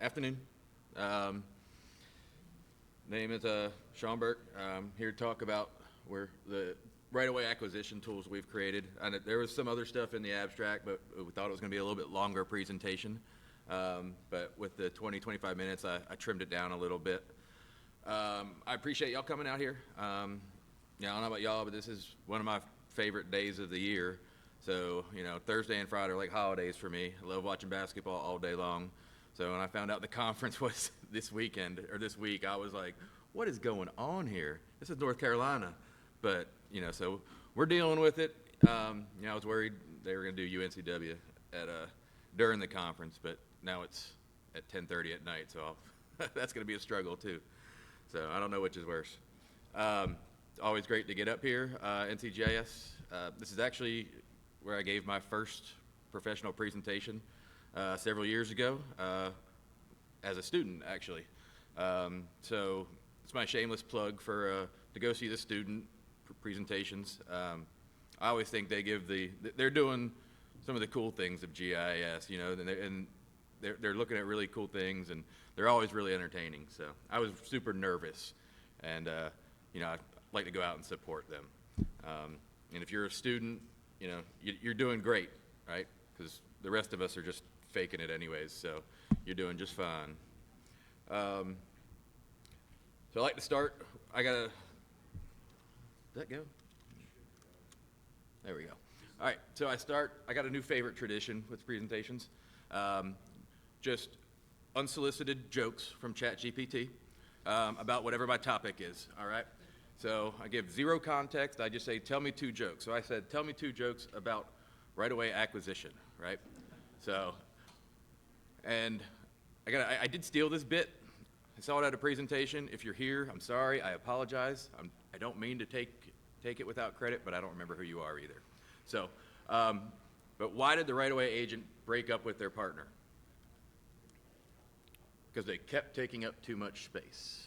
Afternoon. Um, Name is Sean Burke. I'm here to talk about the right-of-way acquisition tools we've created. And there was some other stuff in the abstract, but we thought it was going to be a little bit longer presentation. But with the 20-25 minutes, I trimmed it down a little bit. I appreciate y'all coming out here. I don't know about y'all, but this is one of my favorite days of the year. So, Thursday and Friday are like holidays for me. I love watching basketball all day long. So when I found out the conference was this week, I was like, what is going on here? This is North Carolina. But, so we're dealing with it. I was worried they were going to do UNCW during the conference, but now it's at 10:30 at night, so that's going to be a struggle too. So I don't know which is worse. It's always great to get up here. NCGIS, this is actually where I gave my first professional presentation several years ago as a student, actually. So it's my shameless plug for to go see the student presentations. I always think they're doing some of the cool things of GIS, and they're looking at really cool things, and they're always really entertaining. So I was super nervous, and I'd like to go out and support them. And if you're a student, you're doing great, right? Because the rest of us are just faking it anyways, so you're doing just fine. So I'd like to start. Did that go? There we go. All right, so I got a new favorite tradition with presentations. Just unsolicited jokes from ChatGPT about whatever my topic is, all right? So I give zero context. I just say, tell me two jokes. So I said, tell me two jokes about right-of-way acquisition, right? So, and I did steal this bit. I saw it at a presentation. If you're here, I'm sorry. I apologize. I don't mean to take it without credit, but I don't remember who you are either. So, but why did the right-of-way agent break up with their partner? Because they kept taking up too much space.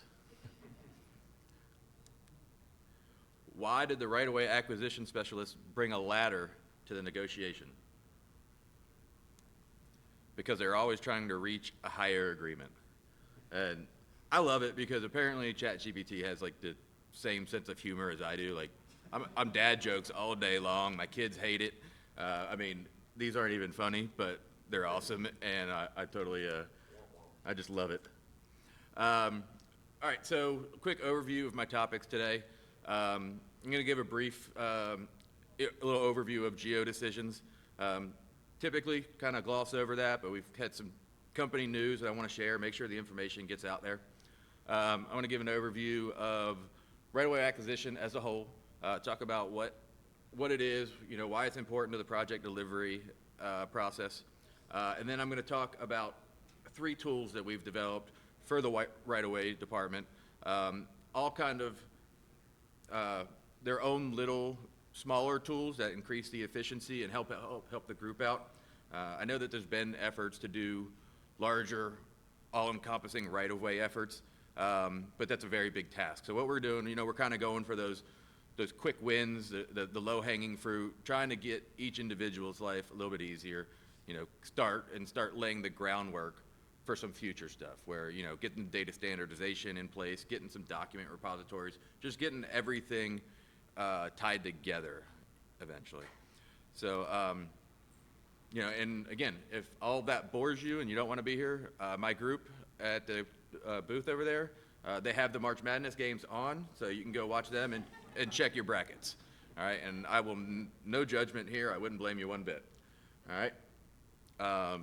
Why did the right-of-way acquisition specialist bring a ladder to the negotiation? Because they're always trying to reach a higher agreement. And I love it because apparently ChatGPT has like the same sense of humor as I do. Like, I'm dad jokes all day long. My kids hate it. These aren't even funny, but they're awesome, and I totally, I just love it. All right, so a quick overview of my topics today. I'm going to give a brief, a little overview of geo decisions. Typically, kind of gloss over that, but we've had some company news that I want to share, make sure the information gets out there. I want to give an overview of right-of-way acquisition as a whole, talk about what it is, why it's important to the project delivery process, and then I'm going to talk about 3 tools that we've developed for the right-of-way department, all kind of their own little smaller tools that increase the efficiency and help the group out. I know that there's been efforts to do larger, all-encompassing right-of-way efforts, but that's a very big task. So what we're doing, we're kind of going for those quick wins, the low-hanging fruit, trying to get each individual's life a little bit easier, start laying the groundwork for some future stuff where, getting data standardization in place, getting some document repositories, just getting everything tied together eventually. So, and again, if all that bores you and you don't want to be here, my group at the booth over there, they have the March Madness games on, so you can go watch them and check your brackets. All right, and I will, no judgment here. I wouldn't blame you one bit. All right. All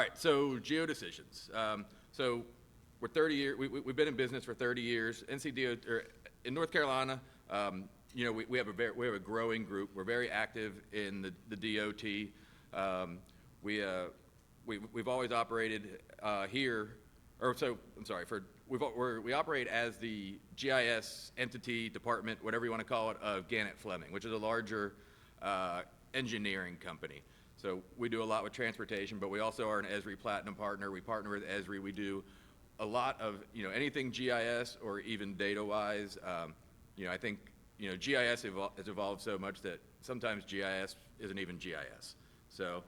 right, so geo decisions. So we're 30 years, we've been in business for 30 years. NCDOT, or in North Carolina, we have a growing group. We're very active in the DOT. We've always operated here, we operate as the GIS entity, department, whatever you want to call it, of Gannett Fleming, which is a larger engineering company. So we do a lot with transportation, but we also are an Esri Platinum partner. We partner with Esri. We do a lot of, anything GIS or even data-wise. I think, GIS has evolved so much that sometimes GIS isn't even GIS. So,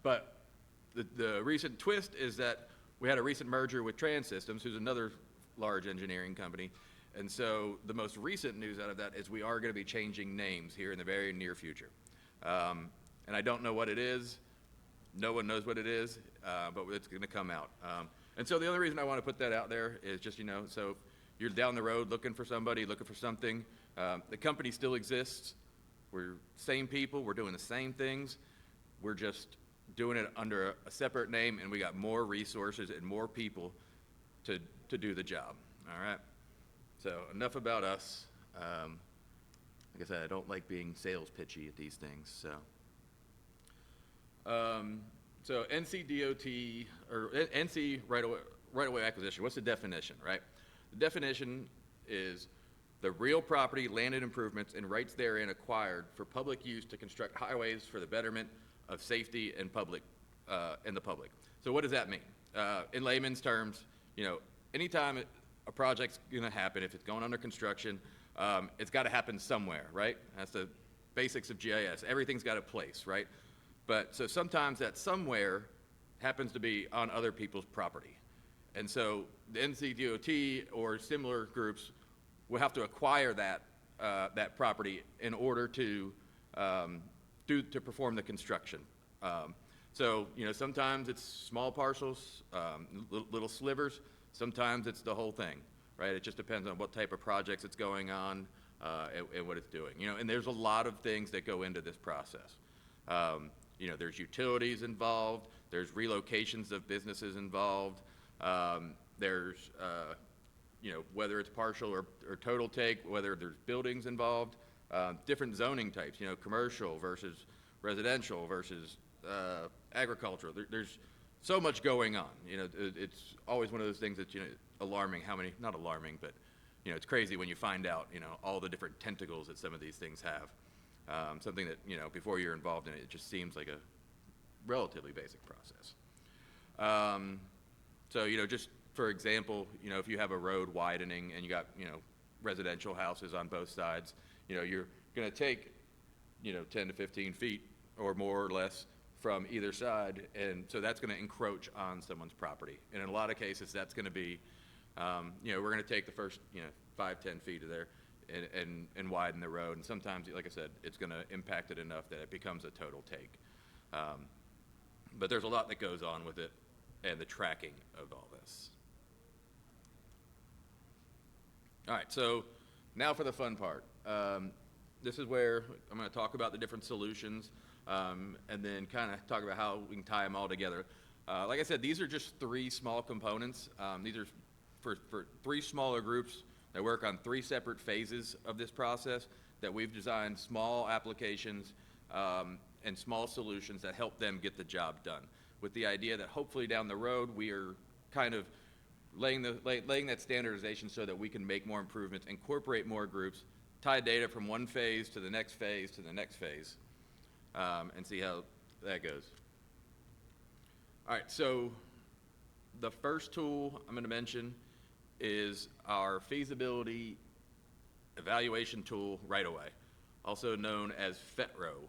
but the recent twist is that we had a recent merger with Trans Systems, who's another large engineering company. And so the most recent news out of that is we are going to be changing names here in the very near future. And I don't know what it is. No one knows what it is, but it's going to come out. And so the only reason I want to put that out there is just, so if you're down the road looking for somebody, looking for something, the company still exists. We're same people. We're doing the same things. We're just doing it under a separate name, and we got more resources and more people to do the job. All right? So enough about us. Like I said, I don't like being sales pitchy at these things. So NCDOT, or NC right-of-way acquisition, what's the definition, right? The definition is the real property, land and improvements, and rights therein acquired for public use to construct highways for the betterment of safety and the public. So what does that mean? In layman's terms, anytime a project's gonna happen, if it's going under construction, it's gotta happen somewhere, right? That's the basics of GIS. Everything's got a place, right? But so sometimes that somewhere happens to be on other people's property. And so the NCDOT or similar groups will have to acquire that property in order to perform the construction. So sometimes it's small parcels, little slivers. Sometimes it's the whole thing, right? It just depends on what type of projects it's going on and what it's doing. And there's a lot of things that go into this process. There's utilities involved. There's relocations of businesses involved. There's whether it's partial or total take, whether there's buildings involved, different zoning types, commercial versus residential versus agricultural. There's so much going on. It's always one of those things that's, alarming how many, not alarming, but, it's crazy when you find out, all the different tentacles that some of these things have. Something that, before you're involved in it, it just seems like a relatively basic process. So, just for example, if you have a road widening and you got, residential houses on both sides, you're going to take, 10 to 15 feet or more or less from either side. And so that's going to encroach on someone's property. And in a lot of cases, that's going to be, we're going to take the first, 5, 10 feet of there and widen the road. And sometimes, like I said, it's going to impact it enough that it becomes a total take. But there's a lot that goes on with it and the tracking of all this. All right, so now for the fun part. This is where I'm going to talk about the different solutions and then kind of talk about how we can tie them all together. Like I said, these are just 3 small components. These are for 3 smaller groups that work on 3 separate phases of this process that we've designed small applications and small solutions that help them get the job done, with the idea that hopefully down the road we are kind of laying that standardization so that we can make more improvements, incorporate more groups, tie data from one phase to the next phase to the next phase, and see how that goes. All right, so the first tool I'm going to mention is our feasibility evaluation tool right away, also known as FETRO.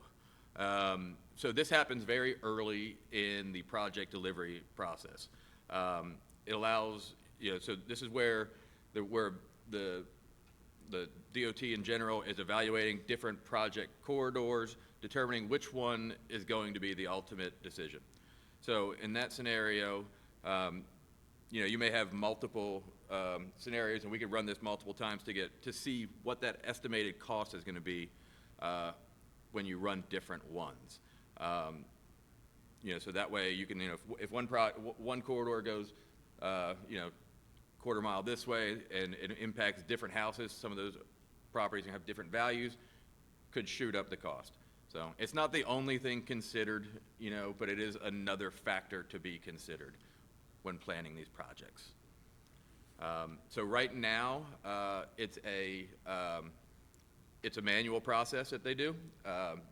So this happens very early in the project delivery process. It allows, so this is where the DOT in general is evaluating different project corridors, determining which one is going to be the ultimate decision. So in that scenario, you may have multiple scenarios, and we could run this multiple times to see what that estimated cost is going to be when you run different ones. So that way you can, if one corridor goes, quarter mile this way and it impacts different houses, some of those properties have different values, could shoot up the cost. So it's not the only thing considered, but it is another factor to be considered when planning these projects. So right now, it's a manual process that they do.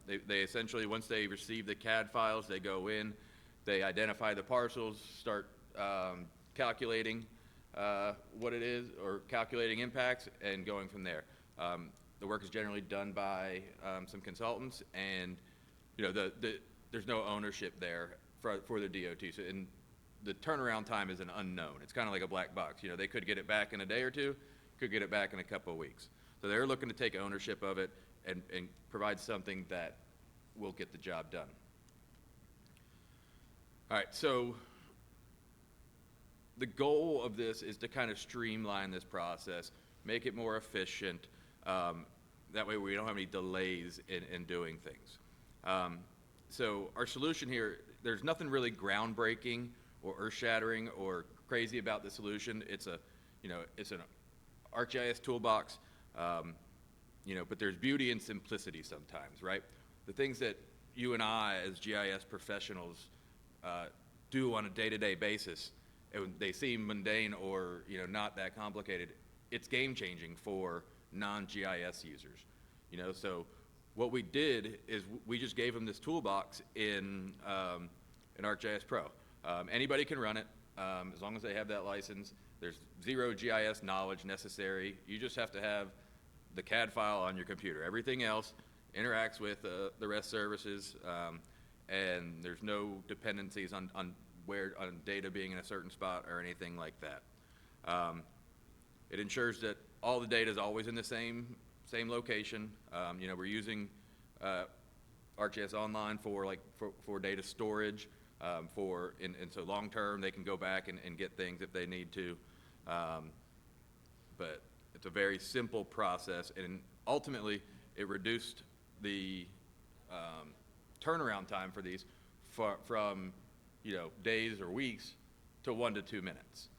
They essentially, once they receive the CAD files, they go in, they identify the parcels, start calculating what it is, or calculating impacts, and going from there. The work is generally done by some consultants, and there's no ownership there for the DOT. So, and the turnaround time is an unknown. It's kind of like a black box. You know, they could get it back in a day or two, could get it back in a couple of weeks. So they're looking to take ownership of it and provide something that will get the job done. All right, so the goal of this is to kind of streamline this process, make it more efficient. That way we don't have any delays in doing things. So our solution here, there's nothing really groundbreaking or earth-shattering or crazy about the solution. It's an ArcGIS toolbox, but there's beauty in simplicity sometimes, right? The things that you and I as GIS professionals do on a day-to-day basis, and they seem mundane or not that complicated, it's game-changing for non-GIS users. So what we did is we just gave them this toolbox in ArcGIS Pro. Anybody can run it as long as they have that license. There's zero GIS knowledge necessary. You just have to have the CAD file on your computer. Everything else interacts with the REST services, and there's no dependencies on data being in a certain spot or anything like that. It ensures that all the data is always in the same location. We're using ArcGIS Online for data storage. And so long term they can go back and get things if they need to. But it's a very simple process, and ultimately it reduced the turnaround time for these from days or weeks to 1 to 2 minutes.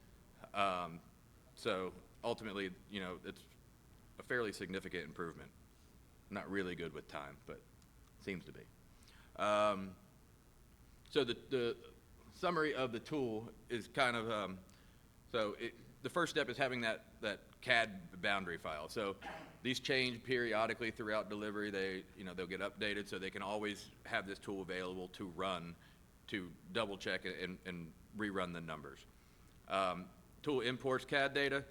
So ultimately, it's a fairly significant improvement. I'm not really good with time, but it seems to be. So the summary of the tool is kind of, the first step is having that CAD boundary file. So these change periodically throughout delivery. They'll get updated, so they can always have this tool available to run, to double check and rerun the numbers. Tool imports CAD data,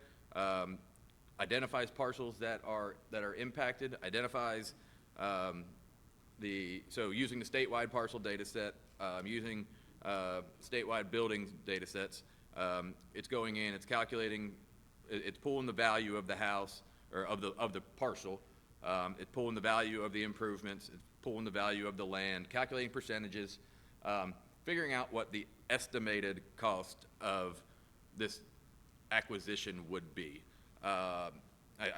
identifies parcels that are impacted, identifies using the statewide parcel data set, using statewide buildings data sets, it's going in, it's calculating, it's pulling the value of the house or of the parcel, it's pulling the value of the improvements, it's pulling the value of the land, calculating percentages, figuring out what the estimated cost of this acquisition would be. I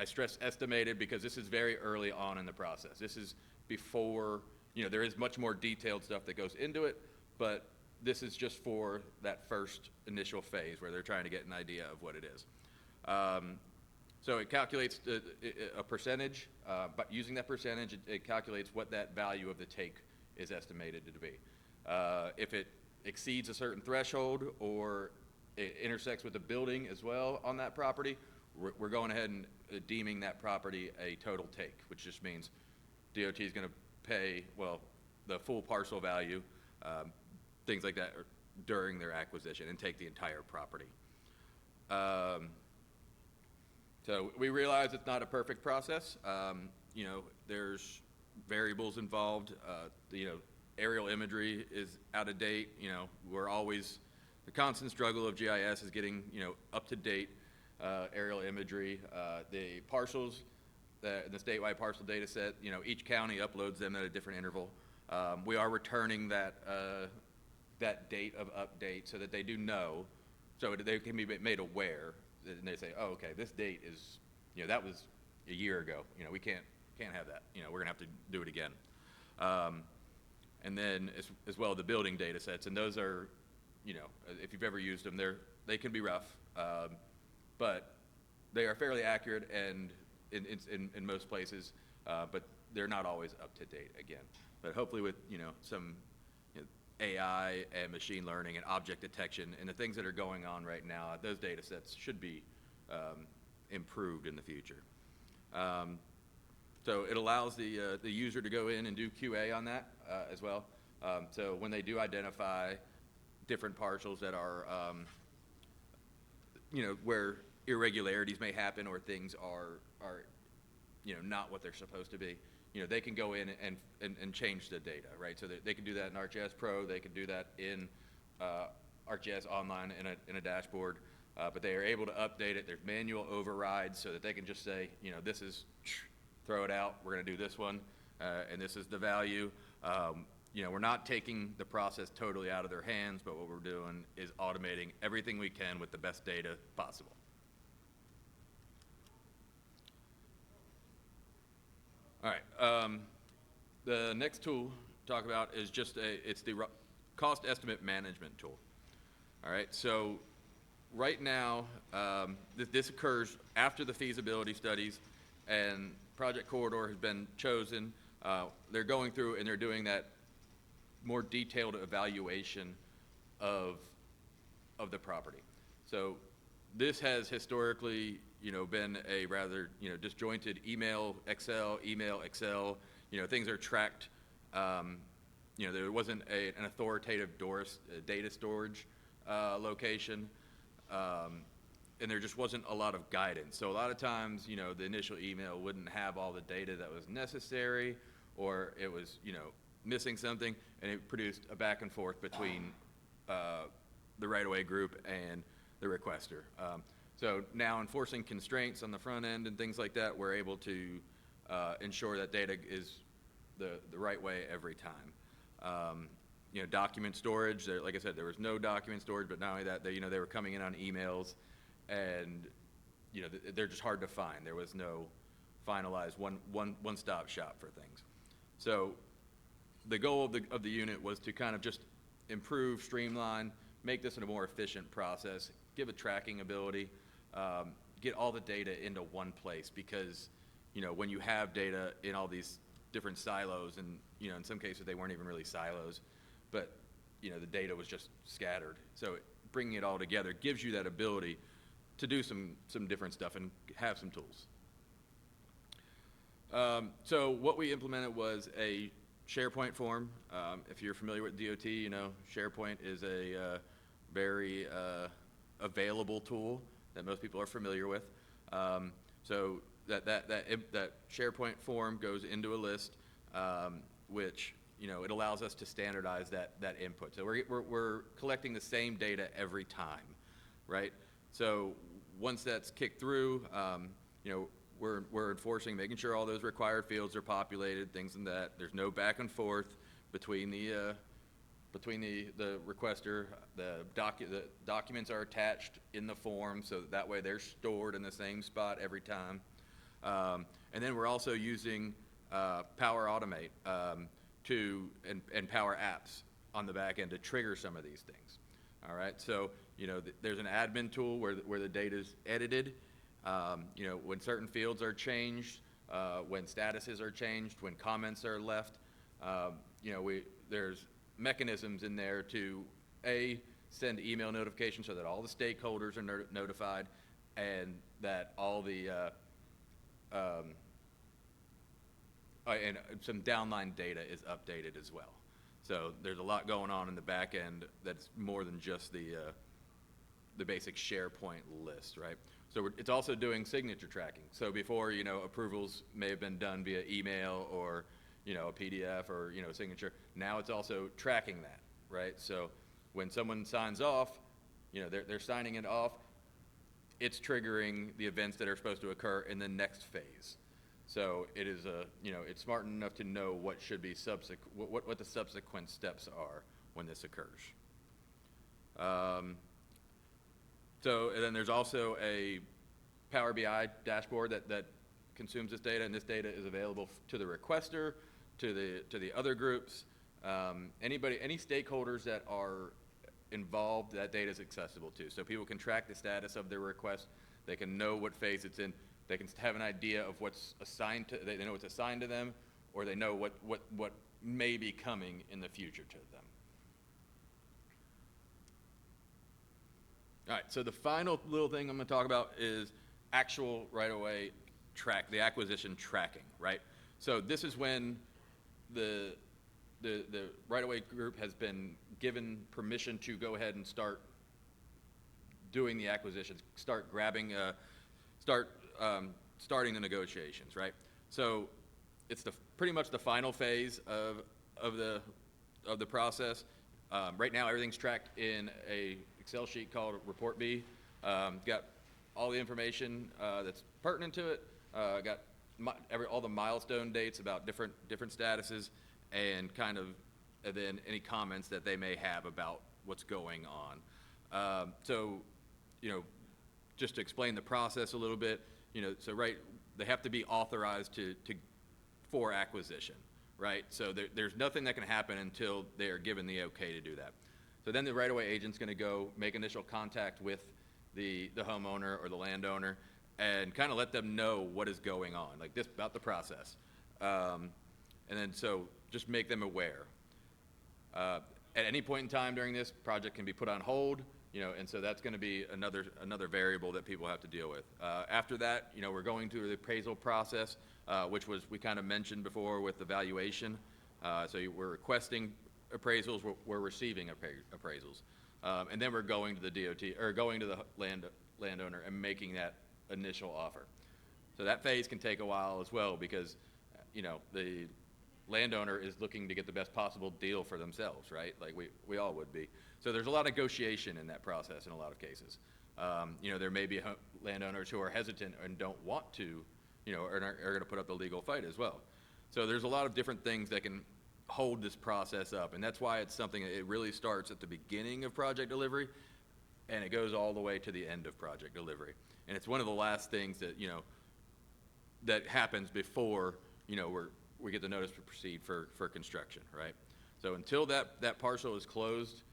stress estimated because this is very early on in the process. This is before, there is much more detailed stuff that goes into it, but this is just for that first initial phase where they're trying to get an idea of what it is. So it calculates a percentage, but using that percentage, it calculates what that value of the take is estimated to be. If it exceeds a certain threshold or it intersects with the building as well on that property, we're going ahead and deeming that property a total take, which just means DOT is going to pay, the full parcel value, things like that, during their acquisition and take the entire property. So we realize it's not a perfect process. There's variables involved. Aerial imagery is out of date. The constant struggle of GIS is getting, up to date aerial imagery. The parcels, the statewide parcel data set, each county uploads them at a different interval. We are returning that date of update so that they do know, so they can be made aware, and they say, oh, okay, this date is, that was a year ago. We can't have that. We're gonna have to do it again. And then as well the building data sets, and those are, if you've ever used them, they can be rough, but they are fairly accurate and in most places, but they're not always up to date again. But hopefully with some AI and machine learning and object detection and the things that are going on right now, those data sets should be improved in the future. So it allows the user to go in and do QA on that as well. So when they do identify different parcels that are, where irregularities may happen or things are not what they're supposed to be, they can go in and change the data, right? So they can do that in ArcGIS Pro, they can do that in ArcGIS Online in a dashboard, but they are able to update it. There's manual overrides so that they can just say, this is, throw it out, we're gonna do this one, and this is the value. We're not taking the process totally out of their hands, but what we're doing is automating everything we can with the best data possible. All right, the next tool to talk about is it's the cost estimate management tool. All right, so right now, this occurs after the feasibility studies and project corridor has been chosen. They're going through and they're doing that more detailed evaluation of the property. So this has historically, been a rather, disjointed email, Excel. Things are tracked. There wasn't an authoritative data storage location, and there just wasn't a lot of guidance. So a lot of times, the initial email wouldn't have all the data that was necessary, or it was, missing something, and it produced a back and forth between the right-of-way group and the requester. So now enforcing constraints on the front end and things like that, we're able to ensure that data is the right way every time. Document storage, like I said, there was no document storage, but not only that, they were coming in on emails, and they're just hard to find. There was no finalized one-stop shop for things. So the goal of the unit was to kind of just improve, streamline, make this a more efficient process, give a tracking ability, get all the data into one place, because when you have data in all these different silos, and in some cases they weren't even really silos, but the data was just scattered. So bringing it all together gives you that ability to do some different stuff and have some tools. So what we implemented was a SharePoint form. If you're familiar with DOT, SharePoint is a very available tool that most people are familiar with. So that SharePoint form goes into a list, which it allows us to standardize that input. So we're collecting the same data every time, right? So once that's kicked through, we're enforcing, making sure all those required fields are populated, things like that. There's no back and forth between the requester. The documents are attached in the form, so that way they're stored in the same spot every time. And then we're also using Power Automate and Power Apps on the back end to trigger some of these things. All right, so there's an admin tool where the data is edited. When certain fields are changed, when statuses are changed, when comments are left, there's mechanisms in there to send email notifications so that all the stakeholders are notified, and that all the and some downline data is updated as well. So there's a lot going on in the back end that's more than just the basic SharePoint list, right? So it's also doing signature tracking. So before, approvals may have been done via email or, a PDF or, a signature. Now it's also tracking that, right? So when someone signs off, they're signing it off, it's triggering the events that are supposed to occur in the next phase. So it is it's smart enough to know what should be what the subsequent steps are when this occurs. So and then there's also a Power BI dashboard that consumes this data, and this data is available to the requester, to the other groups, any stakeholders that are involved. That data is accessible to, so people can track the status of their request. They can know what phase it's in. They can have an idea of what's assigned to. They know what's assigned to them, or they know what may be coming in the future to them. All right, so the final little thing I'm going to talk about is actual right-of-way the acquisition tracking, right? So this is when the right-of-way group has been given permission to go ahead and start doing the acquisitions, starting the negotiations, right? So it's pretty much the final phase of the process. Right now, everything's tracked in a Excel sheet called Report B. Got all the information that's pertinent to it. Got all the milestone dates about different statuses, and then any comments that they may have about what's going on. So, just to explain the process a little bit, they have to be authorized for acquisition, right? So there's nothing that can happen until they are given the okay to do that. So then the right-of-way agent's going to go make initial contact with the homeowner or the landowner and kind of let them know what is going on, like this about the process. And then so just make them aware. At any point in time during this, project can be put on hold, and so that's going to be another variable that people have to deal with. After that, we're going through the appraisal process, which we kind of mentioned before with the valuation. So we're requesting appraisals, we're receiving appraisals. And then we're going to the DOT, or going to the landowner and making that initial offer. So that phase can take a while as well, because, the landowner is looking to get the best possible deal for themselves, right? Like we all would be. So there's a lot of negotiation in that process in a lot of cases. There may be landowners who are hesitant and don't want to, are going to put up the legal fight as well. So there's a lot of different things that can hold this process up, and that's why it's something that it really starts at the beginning of project delivery, and it goes all the way to the end of project delivery. And it's one of the last things that, that happens before, we get the notice to proceed for construction, right? So until that parcel is closed,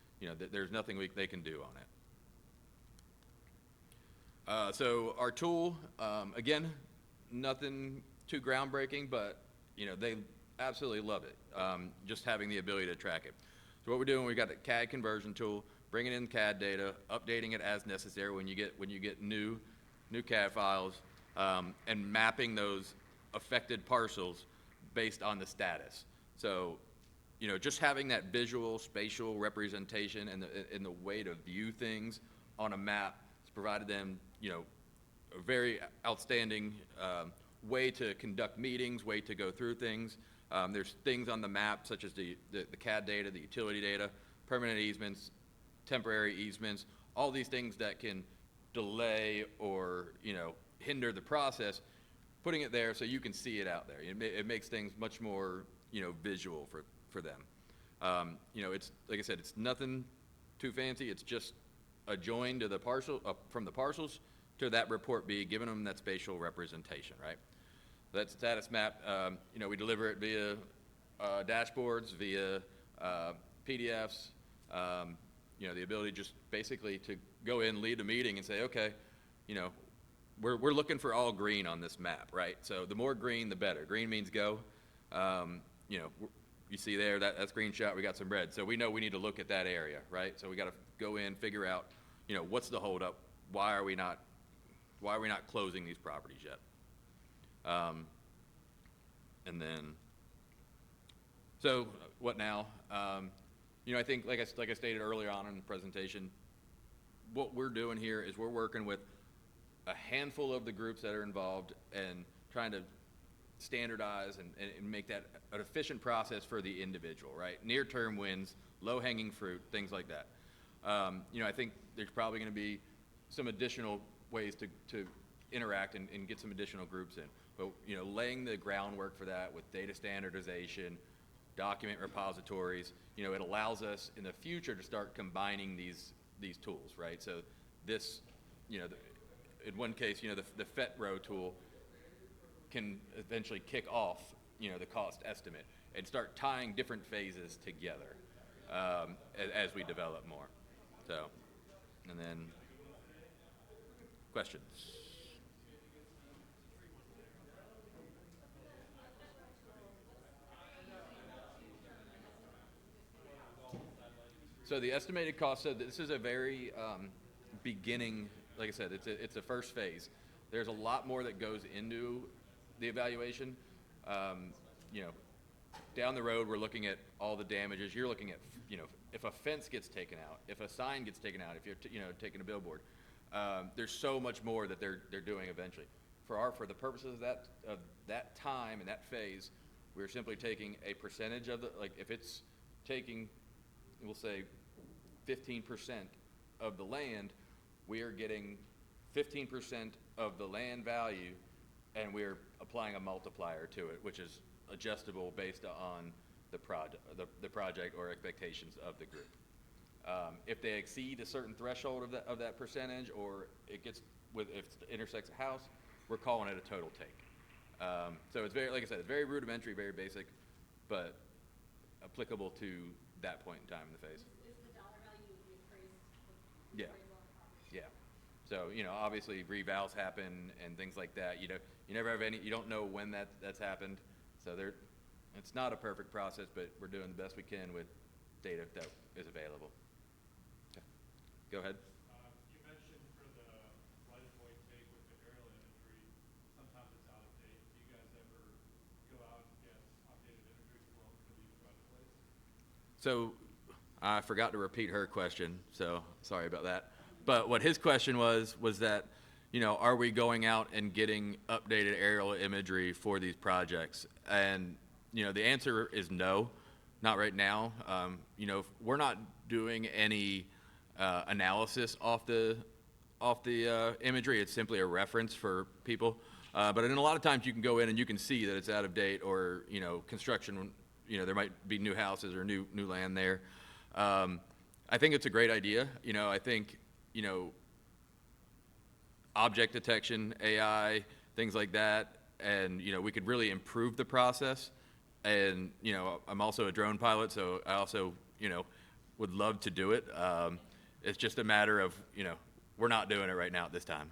there's nothing they can do on it. So our tool, again, nothing too groundbreaking, but they absolutely love it. Just having the ability to track it. So what we're doing, we've got a CAD conversion tool, bringing in CAD data, updating it as necessary when you get new CAD files, and mapping those affected parcels based on the status. So, just having that visual, spatial representation and the way to view things on a map has provided them, a very outstanding way to conduct meetings, way to go through things. There's things on the map such as the CAD data, the utility data, permanent easements, temporary easements, all these things that can delay or, hinder the process. Putting it there so you can see it out there. It makes things much more, visual for them. It's, like I said, it's nothing too fancy. It's just a join to the parcel, from the parcels to that report B, giving them that spatial representation, right? That status map, we deliver it via dashboards, via PDFs, the ability just basically to go in, lead a meeting and say, okay, we're looking for all green on this map, right? So the more green, the better. Green means go. You see there, that's green shot, we got some red. So we know we need to look at that area, right? So we got to go in, figure out, what's the holdup? Why are we not closing these properties yet? And then, so what now? I think, like I stated earlier on in the presentation, what we're doing here is we're working with a handful of the groups that are involved and trying to standardize and make that an efficient process for the individual, right? Near-term wins, low-hanging fruit, things like that. I think there's probably going to be some additional ways to interact and get some additional groups in. But, laying the groundwork for that with data standardization, document repositories, it allows us in the future to start combining these tools, right? So this, in one case, the FETRO tool can eventually kick off, the cost estimate and start tying different phases together as we develop more. So, and then questions? So the estimated cost, so this is a very beginning, like I said, it's a first phase. There's a lot more that goes into the evaluation. Down the road, we're looking at all the damages. You're looking at, if a fence gets taken out, if a sign gets taken out, if you're, taking a billboard. There's so much more that they're doing eventually. For the purposes of that time and that phase, We're simply taking a percentage of the, like if it's taking, we'll say 15% of the land, we are getting 15% of the land value, and we're applying a multiplier to it, which is adjustable based on the project or expectations of the group. If they exceed a certain threshold of that percentage, or it gets if it intersects a house, we're calling it a total take. So it's very, like I said, it's very rudimentary, very basic, but applicable to that point in time in the phase. Is the dollar value appraised? Yeah. Yeah. So, you know, obviously revals happen and things like that. You never have any, you don't know when that's happened. So it's not a perfect process, but we're doing the best we can with data that is available. Okay. Go ahead. You mentioned for the right-of-way take with the aerial imagery, sometimes it's out of date. Do you guys ever go out and get updated imagery flown for these right-of-ways? So I forgot to repeat her question, so sorry about that. But what his question was that, you know, are we going out and getting updated aerial imagery for these projects? And, you know, the answer is no, not right now. You know, we're not doing any analysis off the imagery. It's simply a reference for people. But in a lot of times you can go in and you can see that it's out of date, or, you know, construction, you know, there might be new houses or new land there. I think it's a great idea. You know, I think, you know, object detection, AI, things like that, and, you know, we could really improve the process. And, you know, I'm also a drone pilot, so I also, you know, would love to do it. It's just a matter of, you know, we're not doing it right now at this time.